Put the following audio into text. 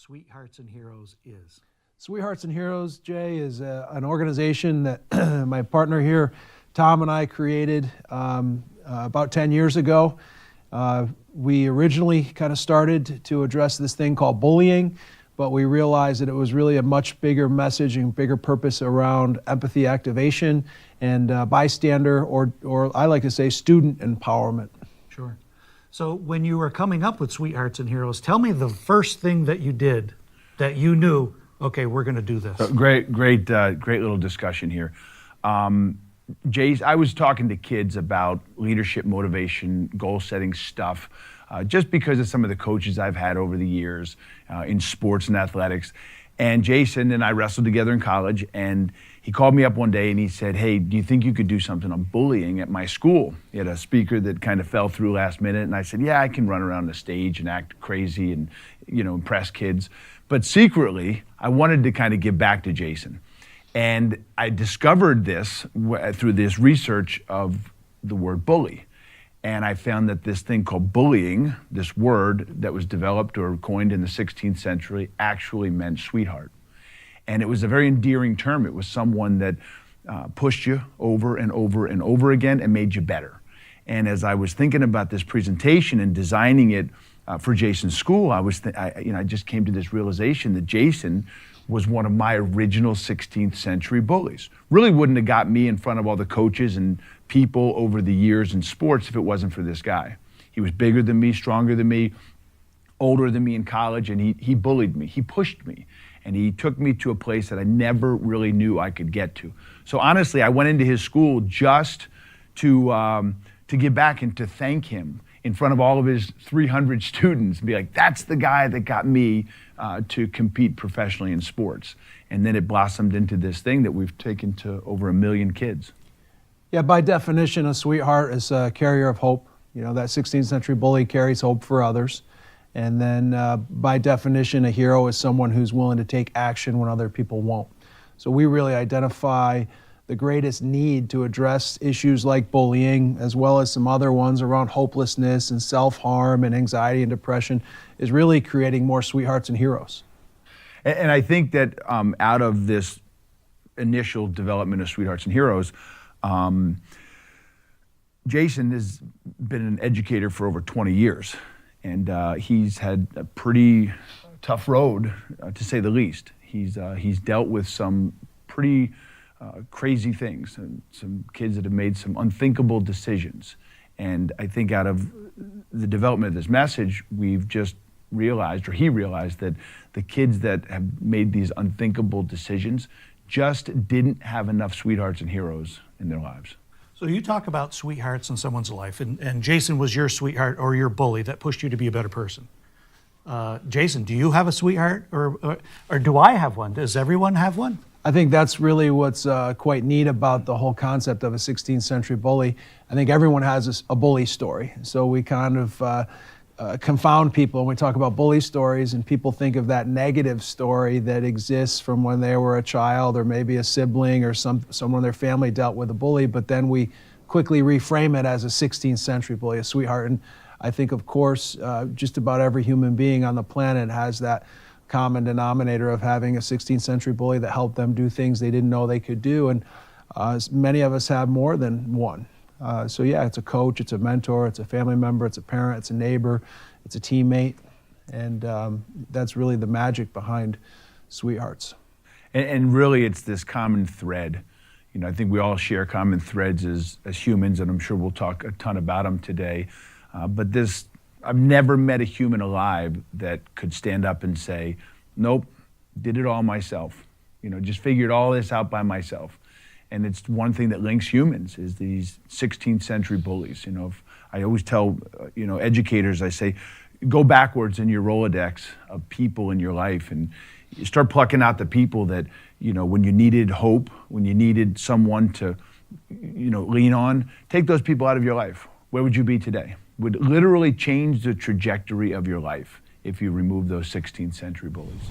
Sweethearts and Heroes is? Sweethearts and Heroes, Jay, is an organization that my partner here, Tom, and I created about 10 years ago. We originally kind of started to address this thing called bullying, but we realized that it was really a much bigger message and bigger purpose around empathy activation and bystander, or I like to say student empowerment. Sure. So when you were coming up with Sweethearts and Heroes, tell me the first thing that you did that you knew, okay, we're going to do this. Great little discussion here. Jay, I was talking to kids about leadership, motivation, goal-setting stuff, just because of some of the coaches I've had over the years in sports and athletics. And Jason and I wrestled together in college, and he called me up one day and he said, hey, do you think you could do something on bullying at my school? He had a speaker that kind of fell through last minute, and I said, yeah, I can run around the stage and act crazy and, impress kids. But secretly, I wanted to kind of give back to Jason. And I discovered this through this research of the word bully. And I found that this thing called bullying, this word that was developed or coined in the 16th century, actually meant sweetheart. And it was a very endearing term. It was someone that pushed you over and over and over again and made you better. And as I was thinking about this presentation and designing it for Jason's school, I just came to this realization that Jason was one of my original 16th century bullies. Really wouldn't have got me in front of all the coaches and people over the years in sports if it wasn't for this guy. He was bigger than me, stronger than me, older than me in college, and he bullied me. He pushed me, and he took me to a place that I never really knew I could get to. So honestly, I went into his school just to give back and to thank him in front of all of his 300 students and be like, that's the guy that got me to compete professionally in sports. And then it blossomed into this thing that we've taken to over 1 million kids. Yeah, by definition, a sweetheart is a carrier of hope. That 16th century bully carries hope for others. And then by definition, a hero is someone who's willing to take action when other people won't. So we really identify the greatest need to address issues like bullying, as well as some other ones around hopelessness and self-harm and anxiety and depression, is really creating more sweethearts and heroes. And I think that out of this initial development of Sweethearts and Heroes, Jason has been an educator for over 20 years. And he's had a pretty tough road, to say the least. He's dealt with some pretty crazy things, and some kids that have made some unthinkable decisions. And I think out of the development of this message, we've just realized, or he realized, that the kids that have made these unthinkable decisions just didn't have enough sweethearts and heroes in their lives. So you talk about sweethearts in someone's life, and Jason was your sweetheart or your bully that pushed you to be a better person. Jason, do you have a sweetheart, or do I have one? Does everyone have one? I think that's really what's quite neat about the whole concept of a 16th century bully. I think everyone has a bully story. So we kind of confound people when we talk about bully stories, and people think of that negative story that exists from when they were a child, or maybe a sibling, or someone in their family dealt with a bully, but then we quickly reframe it as a 16th century bully, a sweetheart. And I think, of course, just about every human being on the planet has that common denominator of having a 16th century bully that helped them do things they didn't know they could do. And many of us have more than one. So yeah, it's a coach, it's a mentor, it's a family member, it's a parent, it's a neighbor, it's a teammate. And that's really the magic behind Sweethearts. And really, it's this common thread. I think we all share common threads as humans, and I'm sure we'll talk a ton about them today. But I've never met a human alive that could stand up and say, nope, did it all myself. Just figured all this out by myself. And it's one thing that links humans is these 16th century bullies. I always tell, educators, I say, go backwards in your Rolodex of people in your life, and you start plucking out the people that, when you needed hope, when you needed someone to, lean on, take those people out of your life. Where would you be today? Would literally change the trajectory of your life if you remove those 16th century bullies.